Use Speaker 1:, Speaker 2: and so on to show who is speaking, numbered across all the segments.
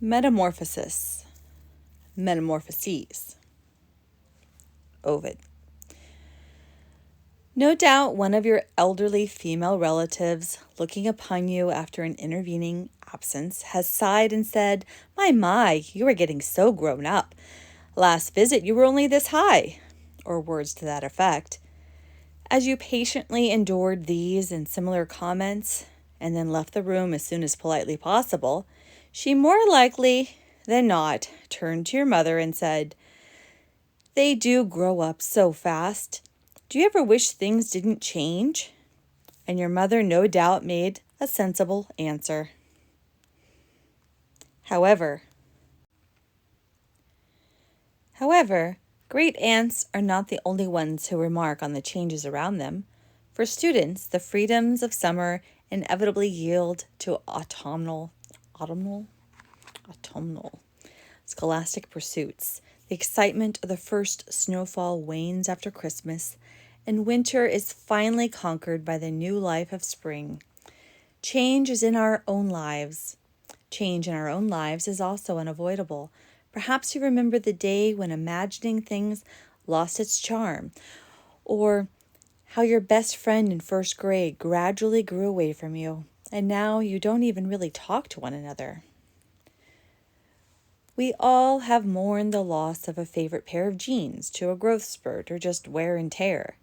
Speaker 1: Metamorphosis. Metamorphoses. Ovid. No doubt one of your elderly female relatives, looking upon you after an intervening absence, has sighed and said, My, you are getting so grown up. Last visit you were only this high," or words to that effect. As you patiently endured these and similar comments, and then left the room as soon as politely possible, she more likely than not turned to your mother and said, "They do grow up so fast. Do you ever wish things didn't change?" And your mother no doubt made a sensible answer. However, great aunts are not the only ones who remark on the changes around them. For students, the freedoms of summer inevitably yield to autumnal scholastic pursuits. The excitement of the first snowfall wanes after Christmas, and winter is finally conquered by the new life of spring. Change is in our own lives. Change in our own lives is also unavoidable. Perhaps you remember the day when imagining things lost its charm, or how your best friend in first grade gradually grew away from you, and now you don't even really talk to one another. We all have mourned the loss of a favorite pair of jeans to a growth spurt or just wear and tear.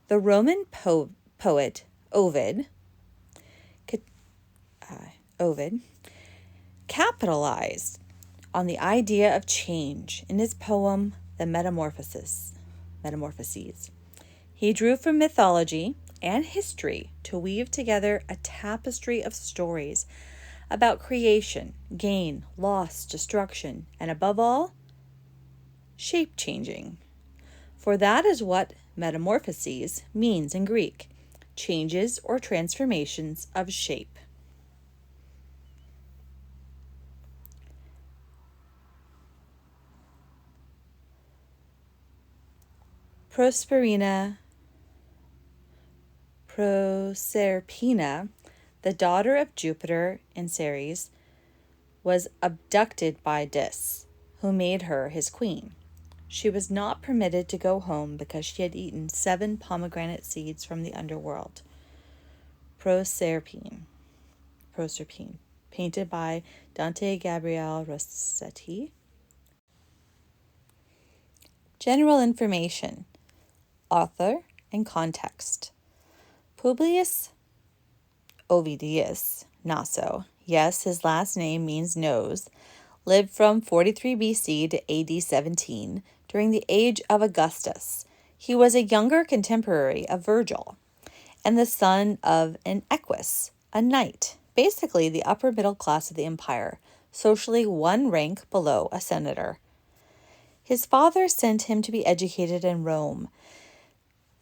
Speaker 1: The Roman poet Ovid capitalized on the idea of change in his poem, The Metamorphoses. He drew from mythology and history to weave together a tapestry of stories about creation, gain, loss, destruction, and above all, shape-changing. For that is what metamorphoses means in Greek, changes or transformations of shape. Proserpina, the daughter of Jupiter and Ceres, was abducted by Dis, who made her his queen. She was not permitted to go home because she had eaten 7 pomegranate seeds from the underworld. Proserpine, painted by Dante Gabriel Rossetti. General information, author and context. Publius Ovidius Naso, yes, his last name means nose, lived from 43 BC to AD 17 during the age of Augustus. He was a younger contemporary of Virgil and the son of an equus, a knight, basically the upper middle class of the empire, socially one rank below a senator. His father sent him to be educated in Rome,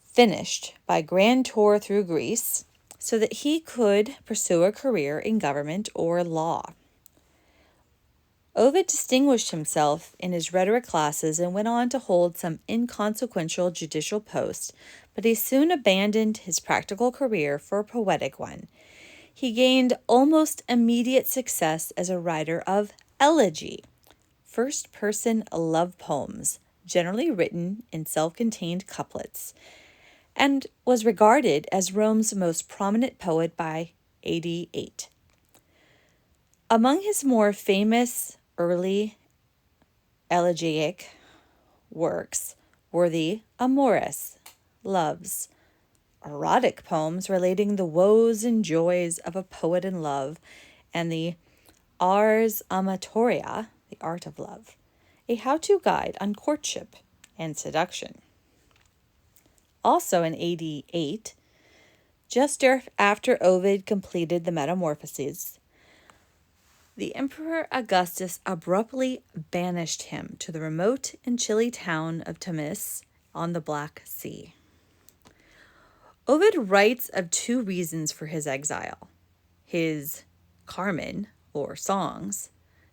Speaker 1: finished by a grand tour through Greece, so that he could pursue a career in government or law. Ovid distinguished himself in his rhetoric classes and went on to hold some inconsequential judicial posts, but he soon abandoned his practical career for a poetic one. He gained almost immediate success as a writer of elegy, first-person love poems, generally written in self-contained couplets, and was regarded as Rome's most prominent poet by AD 8. Among his more famous early elegiac works were the Amores, loves, erotic poems relating the woes and joys of a poet in love, and the Ars Amatoria, the art of love, a how-to guide on courtship and seduction. Also in AD 8, just after Ovid completed the Metamorphoses, the Emperor Augustus abruptly banished him to the remote and chilly town of Tamis on the Black Sea. Ovid writes of 2 reasons for his exile: his Carmen, or songs,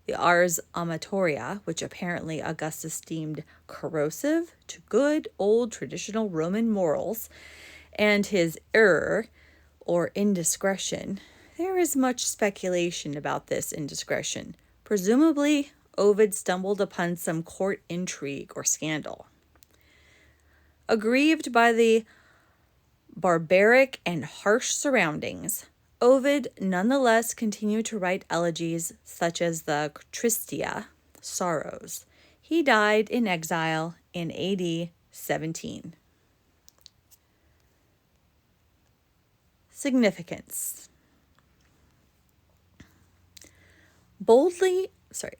Speaker 1: the Ars Amatoria, which apparently Augustus deemed corrosive to good old traditional Roman morals, and his error, or indiscretion. There is much speculation about this indiscretion, Presumably, Ovid stumbled upon some court intrigue or scandal. Aggrieved by the barbaric and harsh surroundings, Ovid nonetheless continued to write elegies such as the Tristia, Sorrows. He died in exile in AD 17. Significance.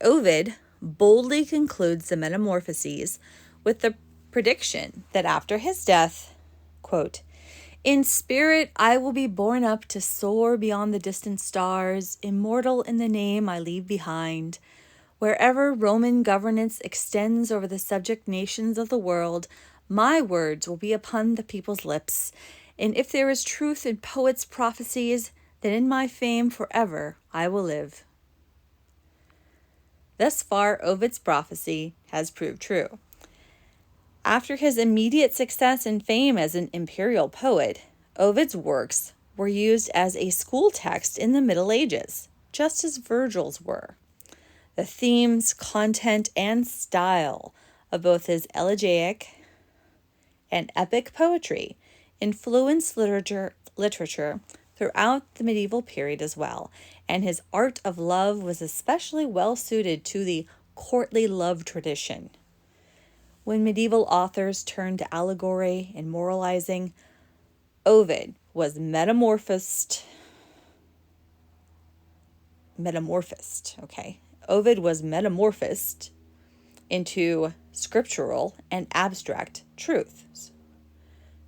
Speaker 1: Ovid boldly concludes the Metamorphoses with the prediction that after his death, quote, "In spirit I will be borne up to soar beyond the distant stars, immortal in the name I leave behind. Wherever Roman governance extends over the subject nations of the world, my words will be upon the people's lips. And if there is truth in poets' prophecies, then in my fame forever I will live." Thus far, Ovid's prophecy has proved true. After his immediate success and fame as an imperial poet, Ovid's works were used as a school text in the Middle Ages, just as Virgil's were. The themes, content, and style of both his elegiac and epic poetry influenced literature throughout the medieval period as well, and his art of love was especially well suited to the courtly love tradition. When medieval authors turned to allegory and moralizing, Ovid was metamorphosed. Ovid was metamorphosed into scriptural and abstract truths.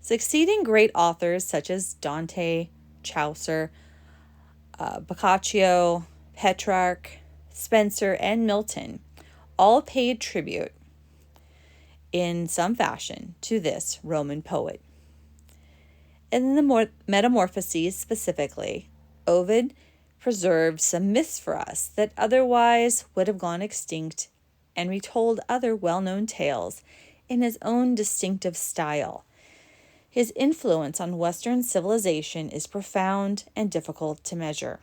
Speaker 1: Succeeding great authors such as Dante, Chaucer, Boccaccio, Petrarch, Spenser, and Milton all paid tribute in some fashion to this Roman poet. In the Metamorphoses specifically, Ovid preserved some myths for us that otherwise would have gone extinct and retold other well-known tales in his own distinctive style. His influence on Western civilization is profound and difficult to measure.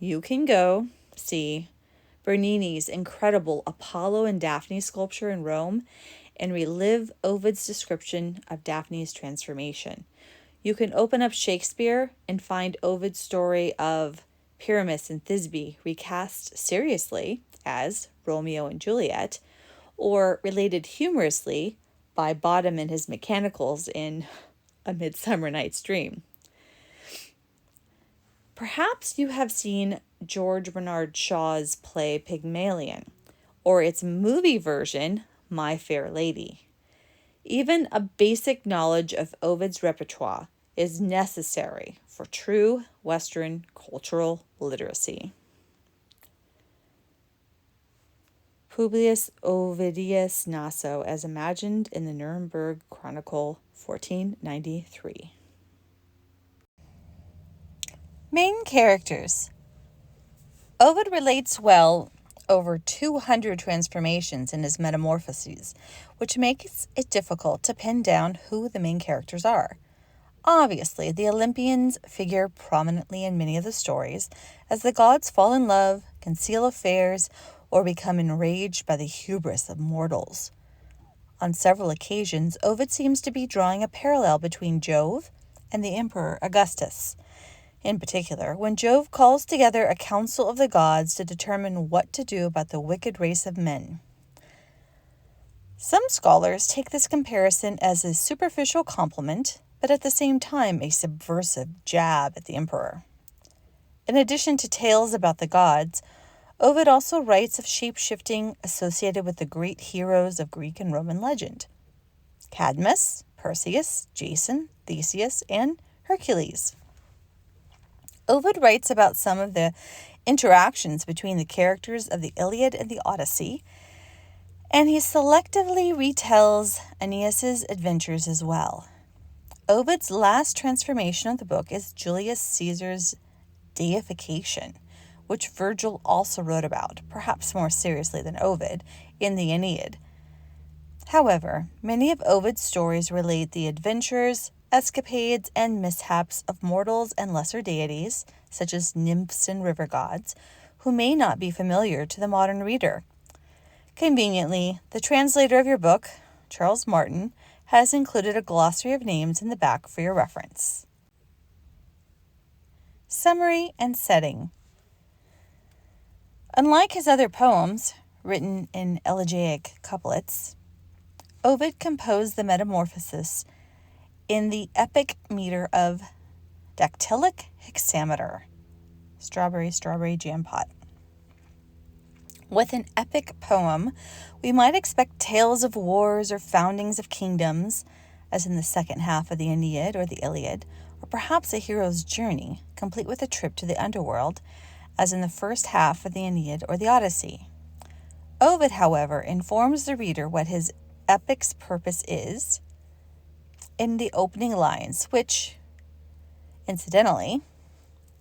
Speaker 1: You can go see Bernini's incredible Apollo and Daphne sculpture in Rome and relive Ovid's description of Daphne's transformation. You can open up Shakespeare and find Ovid's story of Pyramus and Thisbe recast seriously as Romeo and Juliet, or related humorously by Bottom and his mechanicals in A Midsummer Night's Dream. Perhaps you have seen George Bernard Shaw's play Pygmalion, or its movie version, My Fair Lady. Even a basic knowledge of Ovid's repertoire is necessary for true Western cultural literacy. Publius Ovidius Naso, as imagined in the Nuremberg Chronicle, 1493. Main characters. Ovid relates well over 200 transformations in his Metamorphoses, which makes it difficult to pin down who the main characters are. Obviously, the Olympians figure prominently in many of the stories, as the gods fall in love, conceal affairs, or become enraged by the hubris of mortals. On several occasions, Ovid seems to be drawing a parallel between Jove and the Emperor Augustus. In particular, when Jove calls together a council of the gods to determine what to do about the wicked race of men. Some scholars take this comparison as a superficial compliment, but at the same time a subversive jab at the emperor. In addition to tales about the gods, Ovid also writes of shape-shifting associated with the great heroes of Greek and Roman legend: Cadmus, Perseus, Jason, Theseus, and Hercules. Ovid writes about some of the interactions between the characters of the Iliad and the Odyssey, and he selectively retells Aeneas's adventures as well. Ovid's last transformation of the book is Julius Caesar's deification, which Virgil also wrote about, perhaps more seriously than Ovid, in the Aeneid. However, many of Ovid's stories relate the adventures, escapades, and mishaps of mortals and lesser deities, such as nymphs and river gods, who may not be familiar to the modern reader. Conveniently, the translator of your book, Charles Martin, has included a glossary of names in the back for your reference. Summary and setting. Unlike his other poems, written in elegiac couplets, Ovid composed the Metamorphoses in the epic meter of dactylic hexameter, strawberry jam pot. With an epic poem, we might expect tales of wars or foundings of kingdoms, as in the second half of the Aeneid or the Iliad, or perhaps a hero's journey, complete with a trip to the underworld, as in the first half of the Aeneid or the Odyssey. Ovid, however, informs the reader what his epic's purpose is in the opening lines, which, incidentally,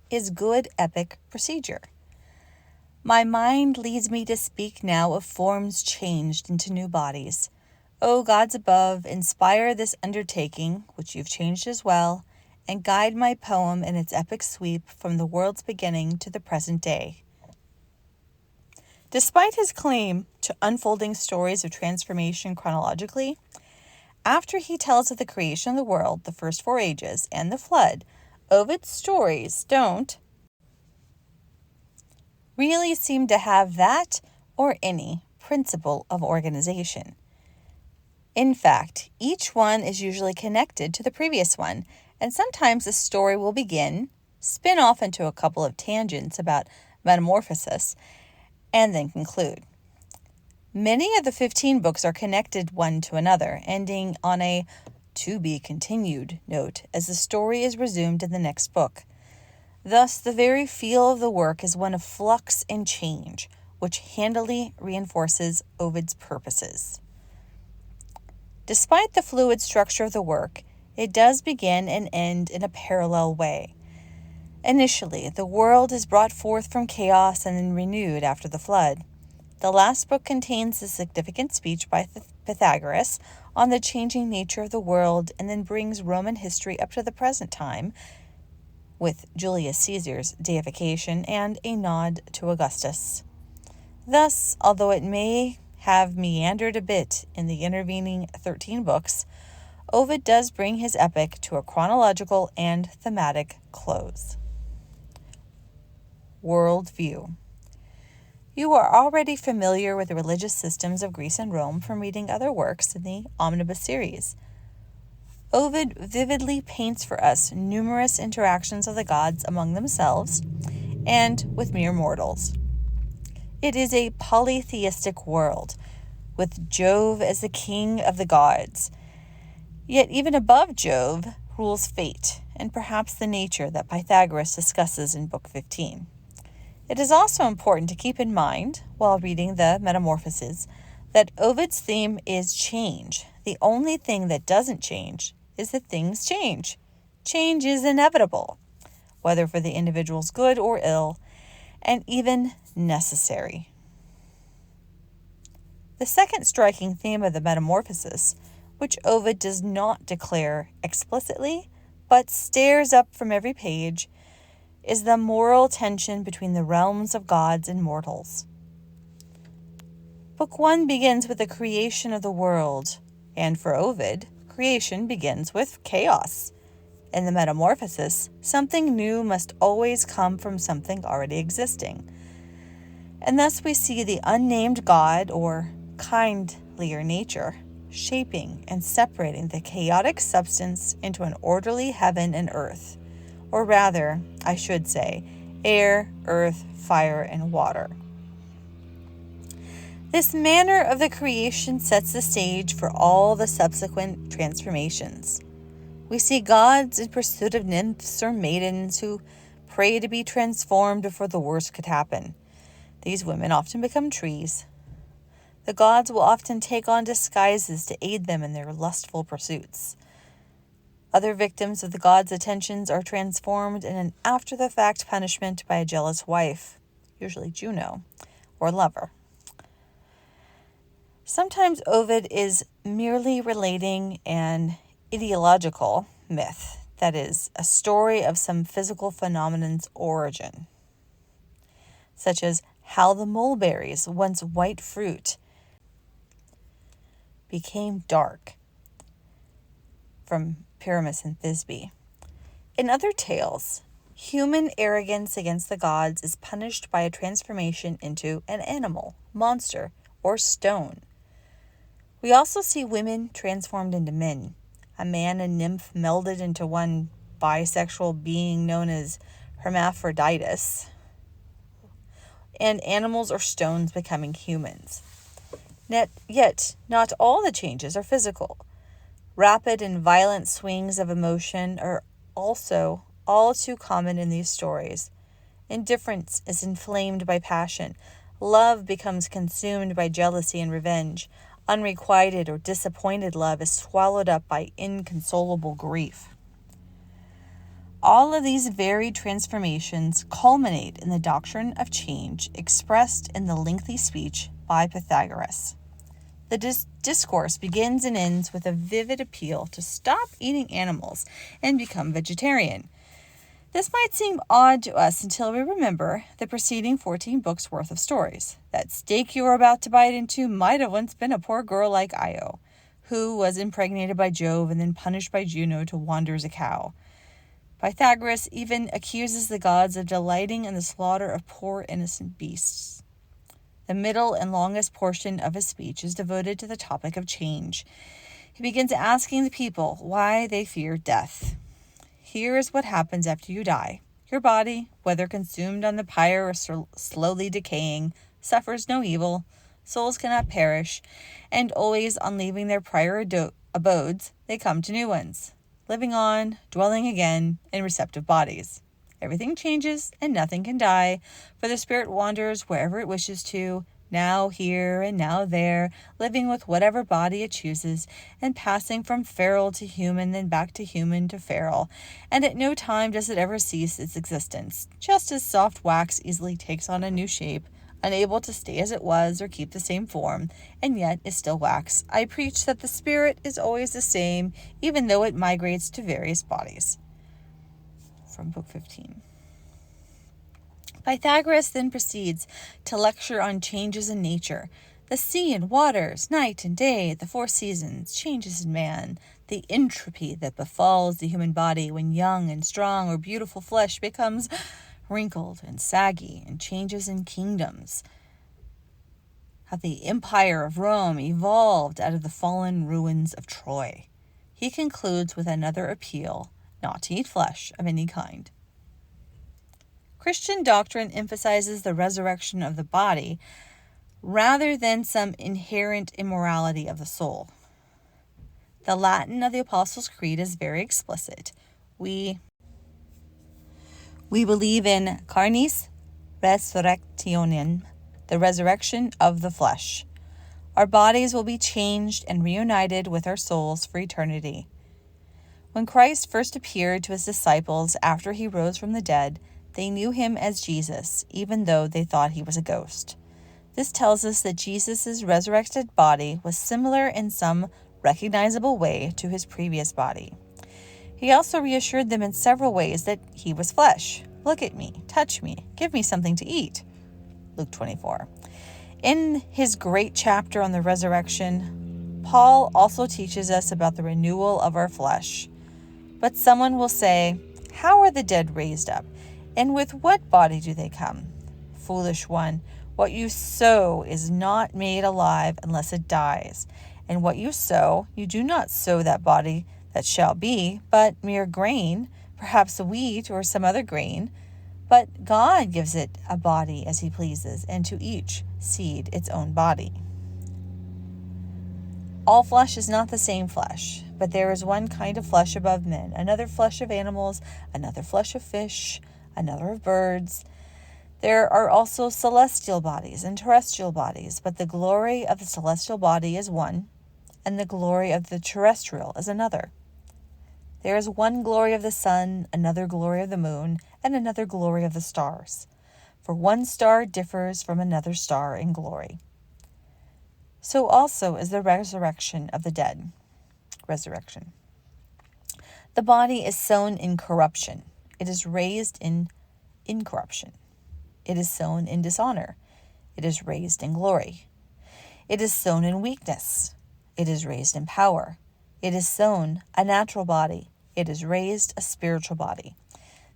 Speaker 1: is good epic procedure. My mind leads me to speak now of forms changed into new bodies. O gods above, inspire this undertaking, which you've changed as well, and guide my poem in its epic sweep from the world's beginning to the present day. Despite his claim to unfolding stories of transformation chronologically, after he tells of the creation of the world, the first 4 ages, and the flood, Ovid's stories don't really seem to have that or any principle of organization. In fact, each one is usually connected to the previous one, and sometimes the story will begin, spin off into a couple of tangents about metamorphosis, and then conclude. Many of the 15 books are connected one to another, ending on a to be continued note as the story is resumed in the next book. Thus, the very feel of the work is one of flux and change, which handily reinforces Ovid's purposes. Despite the fluid structure of the work, it does begin and end in a parallel way. Initially, the world is brought forth from chaos and then renewed after the flood. The last book contains a significant speech by Pythagoras on the changing nature of the world and then brings Roman history up to the present time with Julius Caesar's deification and a nod to Augustus. Thus, although it may have meandered a bit in the intervening 13 books, Ovid does bring his epic to a chronological and thematic close. Worldview. You are already familiar with the religious systems of Greece and Rome from reading other works in the Omnibus series. Ovid vividly paints for us numerous interactions of the gods among themselves and with mere mortals. It is a polytheistic world, with Jove as the king of the gods. Yet even above Jove rules fate, and perhaps the nature that Pythagoras discusses in Book 15. It is also important to keep in mind, while reading the Metamorphoses, that Ovid's theme is change. The only thing that doesn't change is that things change. Change is inevitable, whether for the individual's good or ill, and even necessary. The second striking theme of the Metamorphoses, which Ovid does not declare explicitly, but stares up from every page, is the moral tension between the realms of gods and mortals. Book 1 begins with the creation of the world, and for Ovid, creation begins with chaos. In the Metamorphoses, something new must always come from something already existing. And thus we see the unnamed God, or kindlier nature, shaping and separating the chaotic substance into an orderly heaven and earth, or rather, I should say, air, earth, fire, and water. This manner of the creation sets the stage for all the subsequent transformations. We see gods in pursuit of nymphs or maidens who pray to be transformed before the worst could happen. These women often become trees. The gods will often take on disguises to aid them in their lustful pursuits. Other victims of the gods' attentions are transformed in an after-the-fact punishment by a jealous wife, usually Juno, or lover. Sometimes Ovid is merely relating an ideological myth, that is, a story of some physical phenomenon's origin. such as how the mulberries, once white fruit, became dark, from Pyramus and Thisbe. In other tales, human arrogance against the gods is punished by a transformation into an animal, monster, or stone. We also see women transformed into men, a man and nymph melded into one bisexual being known as hermaphroditus, and animals or stones becoming humans. Yet, not all the changes are physical. Rapid and violent swings of emotion are also all too common in these stories. Indifference is inflamed by passion. Love becomes consumed by jealousy and revenge. Unrequited or disappointed love is swallowed up by inconsolable grief. All of these varied transformations culminate in the doctrine of change expressed in the lengthy speech by Pythagoras. The discourse begins and ends with a vivid appeal to stop eating animals and become vegetarian. This might seem odd to us until we remember the preceding 14 books worth of stories. That steak you are about to bite into might have once been a poor girl like Io, who was impregnated by Jove and then punished by Juno to wander as a cow. Pythagoras even accuses the gods of delighting in the slaughter of poor innocent beasts. The middle and longest portion of his speech is devoted to the topic of change. He begins asking the people why they fear death. Here is what happens after you die. Your body, whether consumed on the pyre or slowly decaying, suffers no evil. Souls cannot perish, and always on leaving their prior abodes, they come to new ones, living on, dwelling again in receptive bodies. Everything changes, and nothing can die, for the spirit wanders wherever it wishes to, now here and now there, living with whatever body it chooses, and passing from feral to human, then back to human to feral, and at no time does it ever cease its existence, just as soft wax easily takes on a new shape, unable to stay as it was or keep the same form, and yet is still wax. I preach that the spirit is always the same, even though it migrates to various bodies. From Book 15. Pythagoras then proceeds to lecture on changes in nature, the sea and waters, night and day, the 4 seasons, changes in man, the entropy that befalls the human body when young and strong or beautiful flesh becomes wrinkled and saggy, and changes in kingdoms. How the empire of Rome evolved out of the fallen ruins of Troy. He concludes with another appeal not to eat flesh of any kind. Christian doctrine emphasizes the resurrection of the body rather than some inherent immorality of the soul. The Latin of the Apostles' Creed is very explicit. We believe in carnis resurrectionem, the resurrection of the flesh. Our bodies will be changed and reunited with our souls for eternity. When Christ first appeared to his disciples after he rose from the dead, they knew him as Jesus, even though they thought he was a ghost. This tells us that Jesus' resurrected body was similar in some recognizable way to his previous body. He also reassured them in several ways that he was flesh. Look at me, touch me, give me something to eat. Luke 24. In his great chapter on the resurrection, Paul also teaches us about the renewal of our flesh. But someone will say, how are the dead raised up? And with what body do they come? Foolish one, what you sow is not made alive unless it dies. And what you sow, you do not sow that body that shall be, but mere grain, perhaps wheat or some other grain. But God gives it a body as he pleases, and to each seed its own body. All flesh is not the same flesh, but there is one kind of flesh above men, another flesh of animals, another flesh of fish, another of birds. There are also celestial bodies and terrestrial bodies, but the glory of the celestial body is one, and the glory of the terrestrial is another. There is one glory of the sun, another glory of the moon, and another glory of the stars. For one star differs from another star in glory. So also is the resurrection of the dead. Resurrection. The body is sown in corruption. It is raised in incorruption. It is sown in dishonor. It is raised in glory. It is sown in weakness. It is raised in power. It is sown a natural body. It is raised a spiritual body.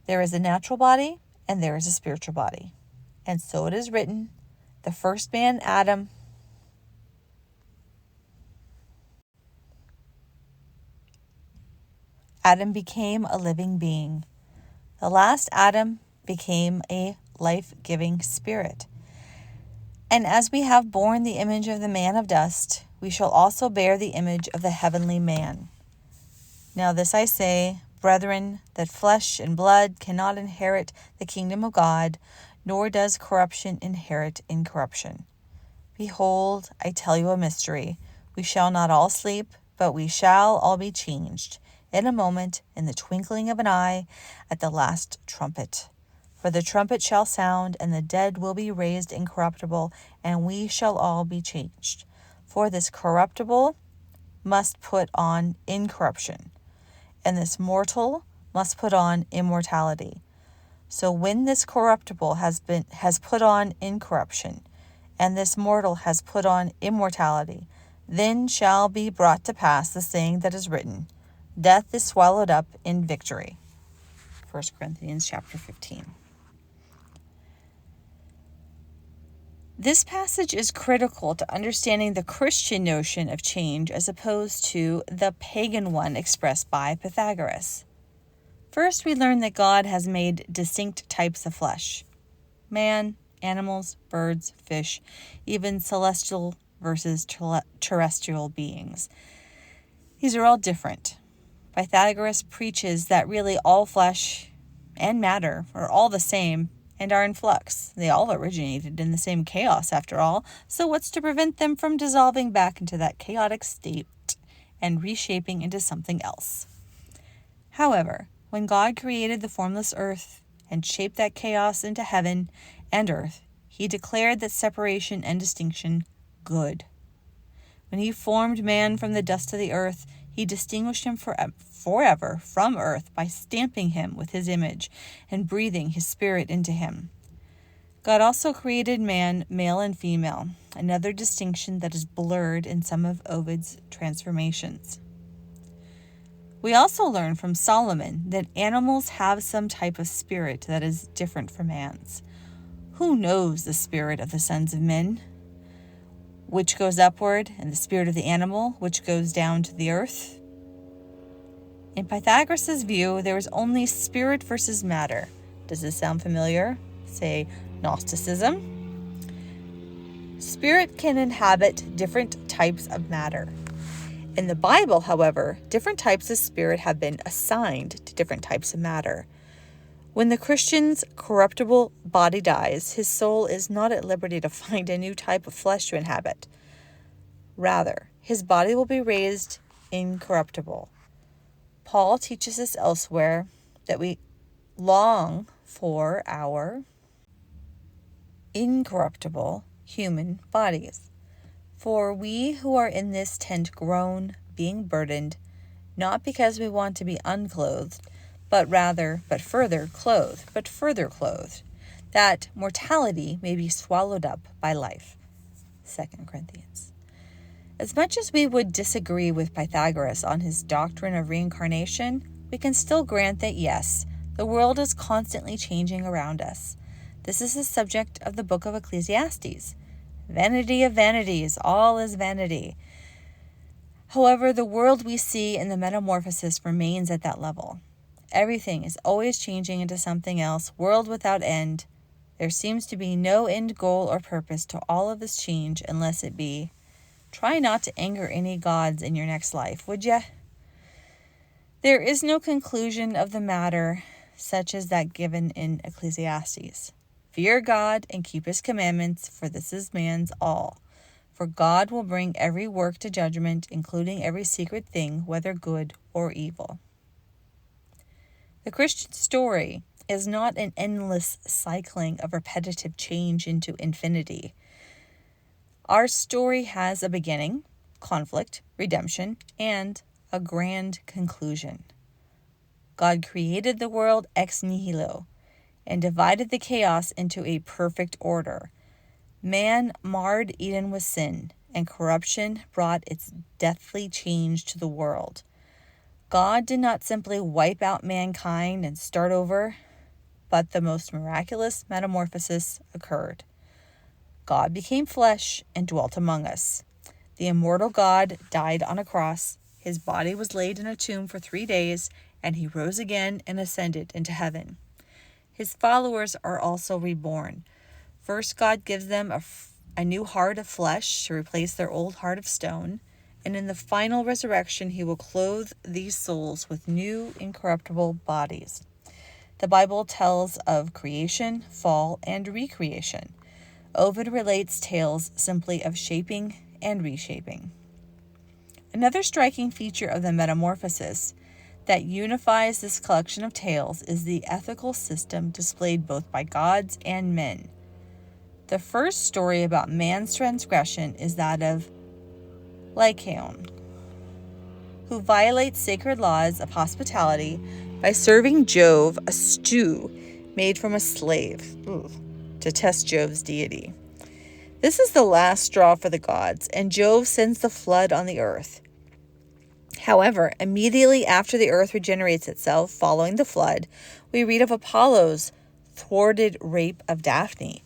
Speaker 1: There is a natural body and there is a spiritual body. And so it is written, the first man, Adam, became a living being. The last Adam became a life-giving spirit. And as we have borne the image of the man of dust, we shall also bear the image of the heavenly man. Now this I say, brethren, that flesh and blood cannot inherit the kingdom of God, nor does corruption inherit incorruption. Behold, I tell you a mystery. We shall not all sleep, but we shall all be changed, in a moment, in the twinkling of an eye, at the last trumpet. For the trumpet shall sound, and the dead will be raised incorruptible, and we shall all be changed. For this corruptible must put on incorruption, and this mortal must put on immortality. So when this corruptible has put on incorruption, and this mortal has put on immortality, then shall be brought to pass the saying that is written, death is swallowed up in victory. 1 Corinthians chapter 15. This passage is critical to understanding the Christian notion of change as opposed to the pagan one expressed by Pythagoras. First, we learn that God has made distinct types of flesh: man, animals, birds, fish, even celestial versus terrestrial beings. These are all different. Pythagoras preaches that really all flesh and matter are all the same and are in flux. They all originated in the same chaos after all, so what's to prevent them from dissolving back into that chaotic state and reshaping into something else? However, when God created the formless earth and shaped that chaos into heaven and earth, he declared that separation and distinction good. When he formed man from the dust of the earth, he distinguished him forever from earth by stamping him with his image and breathing his spirit into him. God also created man, male and female, another distinction that is blurred in some of Ovid's transformations. We also learn from Solomon that animals have some type of spirit that is different from man's. Who knows the spirit of the sons of men, which goes upward, and the spirit of the animal, which goes down to the earth? In Pythagoras' view, there is only spirit versus matter. Does this sound familiar? Say, Gnosticism. Spirit can inhabit different types of matter. In the Bible, however, different types of spirit have been assigned to different types of matter. When the Christian's corruptible body dies, his soul is not at liberty to find a new type of flesh to inhabit. Rather, his body will be raised incorruptible. Paul teaches us elsewhere that we long for our incorruptible human bodies. For we who are in this tent groan, being burdened, not because we want to be unclothed, but further clothed, that mortality may be swallowed up by life. 2 Corinthians. As much as we would disagree with Pythagoras on his doctrine of reincarnation, we can still grant that yes, the world is constantly changing around us. This is the subject of the book of Ecclesiastes. Vanity of vanities, all is vanity. However, the world we see in the Metamorphoses remains at that level. Everything is always changing into something else, world without end. There seems to be no end goal or purpose to all of this change unless it be, try not to anger any gods in your next life, would ya? There is no conclusion of the matter such as that given in Ecclesiastes. Fear God and keep his commandments, for this is man's all. For God will bring every work to judgment, including every secret thing, whether good or evil. The Christian story is not an endless cycling of repetitive change into infinity. Our story has a beginning, conflict, redemption, and a grand conclusion. God created the world ex nihilo, and divided the chaos into a perfect order. Man marred Eden with sin, and corruption brought its deathly change to the world. God did not simply wipe out mankind and start over, but the most miraculous metamorphosis occurred. God became flesh and dwelt among us. The immortal God died on a cross. His body was laid in a tomb for 3 days, and he rose again and ascended into heaven. His followers are also reborn. First, God gives them a new heart of flesh to replace their old heart of stone, and in the final resurrection, he will clothe these souls with new, incorruptible bodies. The Bible tells of creation, fall, and recreation. Ovid relates tales simply of shaping and reshaping. Another striking feature of the Metamorphoses that unifies this collection of tales is the ethical system displayed both by gods and men. The first story about man's transgression is that of Lycaon, who violates sacred laws of hospitality by serving Jove a stew made from a slave to test Jove's deity. This is the last straw for the gods, and Jove sends the flood on the earth. However, immediately after the earth regenerates itself following the flood, we read of Apollo's thwarted rape of Daphne.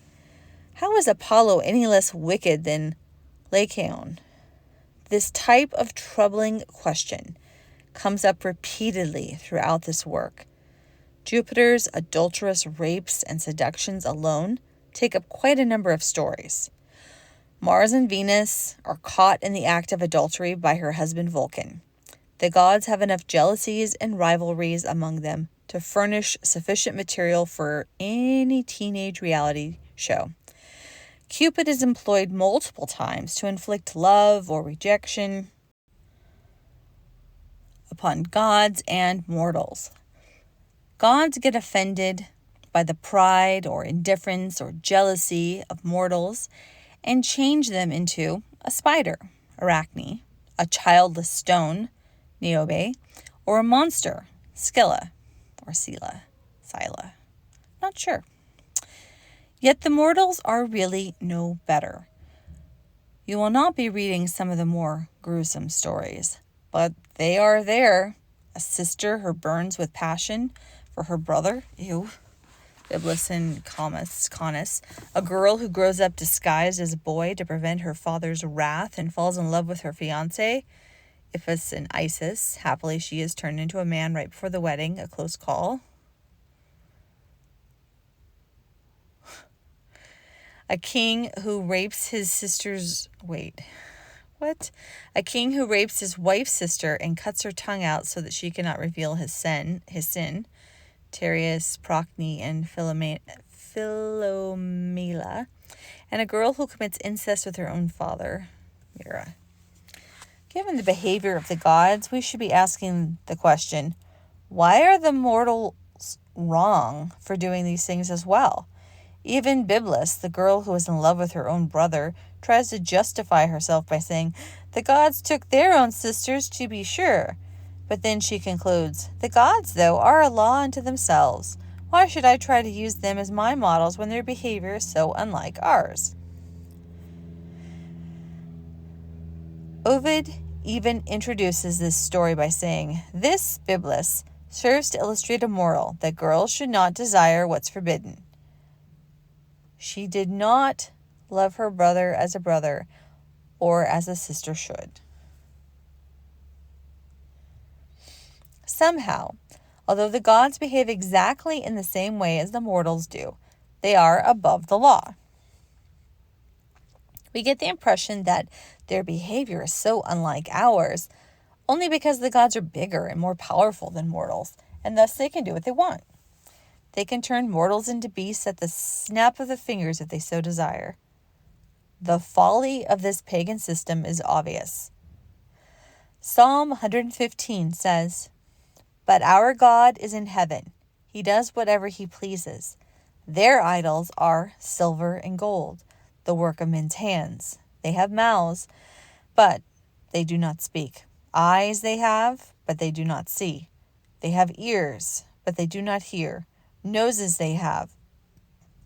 Speaker 1: How is Apollo any less wicked than Lycaon? This type of troubling question comes up repeatedly throughout this work. Jupiter's adulterous rapes and seductions alone take up quite a number of stories. Mars and Venus are caught in the act of adultery by her husband Vulcan. The gods have enough jealousies and rivalries among them to furnish sufficient material for any teenage reality show. Cupid is employed multiple times to inflict love or rejection upon gods and mortals. Gods get offended by the pride or indifference or jealousy of mortals and change them into a spider, Arachne, a childless stone, Niobe, or a monster, Scylla, or Scylla. Not sure. Yet the mortals are really no better. You will not be reading some of the more gruesome stories, but they are there. A sister who burns with passion for her brother, Biblis and Canis. A girl who grows up disguised as a boy to prevent her father's wrath and falls in love with her fiancé, Iphis and Isis. Happily, she is turned into a man right before the wedding, a close call. A king who rapes his sister's... A king who rapes his wife's sister and cuts her tongue out so that she cannot reveal his sin. Tereus, Procne, and Philomela. And a girl who commits incest with her own father, Mira. Given the behavior of the gods, we should be asking the question, why are the mortals wrong for doing these things as well? Even Biblis, the girl who is in love with her own brother, tries to justify herself by saying, the gods took their own sisters, to be sure. But then she concludes, the gods, though, are a law unto themselves. Why should I try to use them as my models when their behavior is so unlike ours? Ovid even introduces this story by saying, this, Biblis, serves to illustrate a moral that girls should not desire what's forbidden. She did not love her brother as a brother or as a sister should. Somehow, although the gods behave exactly in the same way as the mortals do, they are above the law. We get the impression that their behavior is so unlike ours only because the gods are bigger and more powerful than mortals, and thus they can do what they want. They can turn mortals into beasts at the snap of the fingers if they so desire. The folly of this pagan system is obvious. Psalm 115 says, but our God is in heaven. He does whatever he pleases. Their idols are silver and gold, the work of men's hands. They have mouths, but they do not speak. Eyes they have, but they do not see. They have ears, but they do not hear. Noses they have,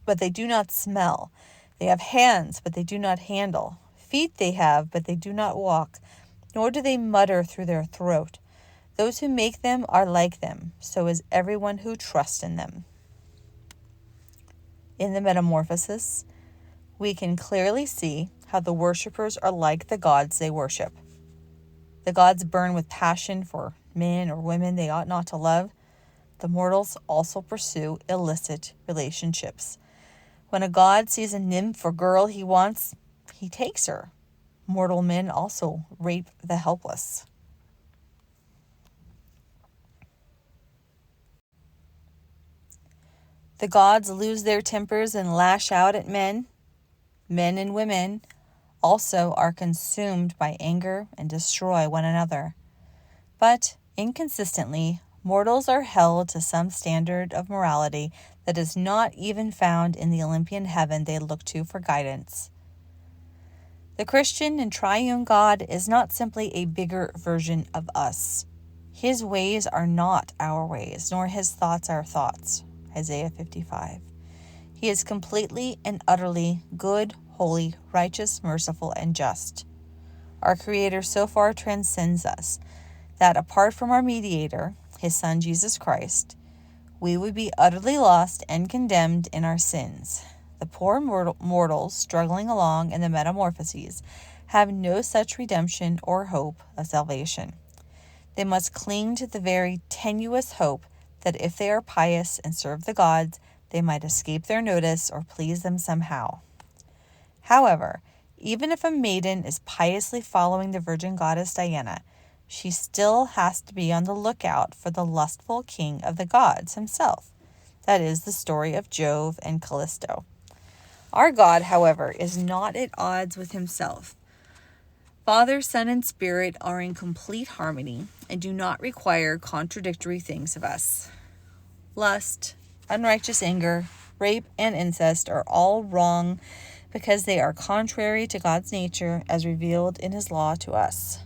Speaker 1: but they do not smell. They have hands, but they do not handle. Feet they have, but they do not walk, nor do they mutter through their throat. Those who make them are like them, so is everyone who trusts in them. In the Metamorphoses, we can clearly see how the worshippers are like the gods they worship. The gods burn with passion for men or women they ought not to love. The mortals also pursue illicit relationships. When a god sees a nymph or girl he wants, he takes her. Mortal men also rape the helpless. The gods lose their tempers and lash out at men. Men and women also are consumed by anger and destroy one another. But inconsistently, mortals are held to some standard of morality that is not even found in the Olympian heaven they look to for guidance. The Christian and triune God is not simply a bigger version of us. His ways are not our ways, nor his thoughts our thoughts. Isaiah 55. He is completely and utterly good, holy, righteous, merciful, and just. Our Creator so far transcends us that apart from our mediator, his Son Jesus Christ, we would be utterly lost and condemned in our sins. The poor mortals struggling along in the Metamorphoses have no such redemption or hope of salvation. They must cling to the very tenuous hope that if they are pious and serve the gods, they might escape their notice or please them somehow. However, even if a maiden is piously following the virgin goddess Diana, she still has to be on the lookout for the lustful king of the gods himself. That is the story of Jove and Callisto. Our God, however, is not at odds with himself. Father, Son, and Spirit are in complete harmony and do not require contradictory things of us. Lust, unrighteous anger, rape, and incest are all wrong because they are contrary to God's nature as revealed in his law to us.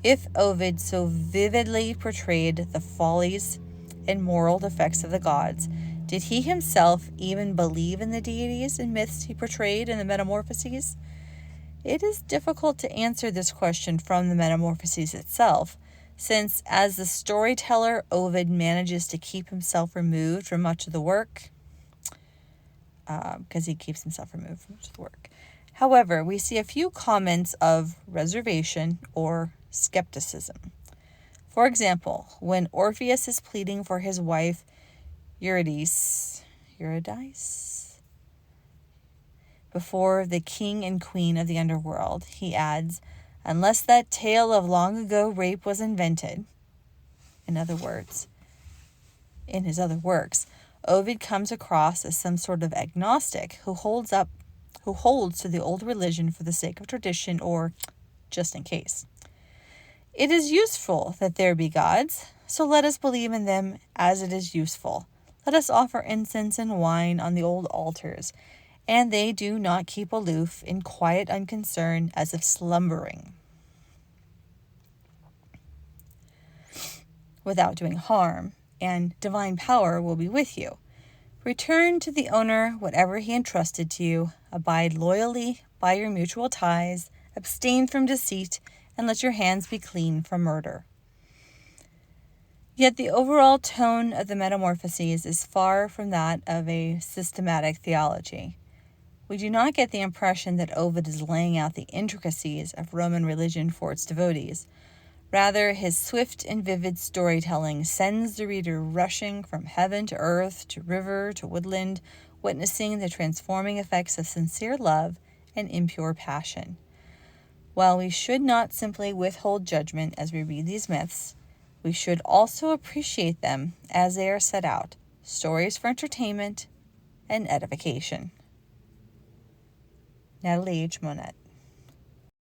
Speaker 1: If Ovid so vividly portrayed the follies and moral defects of the gods, did he himself even believe in the deities and myths he portrayed in the Metamorphoses? It is difficult to answer this question from the Metamorphoses itself, since as the storyteller, Ovid manages to keep himself removed from much of the work, However, we see a few comments of reservation or skepticism. For example, when Orpheus is pleading for his wife Eurydice, before the king and queen of the underworld, he adds, unless that tale of long ago rape was invented. In other words, in his other works, Ovid comes across as some sort of agnostic who holds to the old religion for the sake of tradition or just in case. It is useful that there be gods, so let us believe in them as it is useful. Let us offer incense and wine on the old altars, and they do not keep aloof in quiet unconcern as if slumbering, without doing harm, and divine power will be with you. Return to the owner whatever he entrusted to you, abide loyally by your mutual ties, abstain from deceit, and let your hands be clean from murder. Yet the overall tone of the Metamorphoses is far from that of a systematic theology. We do not get the impression that Ovid is laying out the intricacies of Roman religion for its devotees. Rather, his swift and vivid storytelling sends the reader rushing from heaven to earth, to river, to woodland, witnessing the transforming effects of sincere love and impure passion. While we should not simply withhold judgment as we read these myths, we should also appreciate them as they are set out, stories for entertainment and edification. Natalie H. Monette.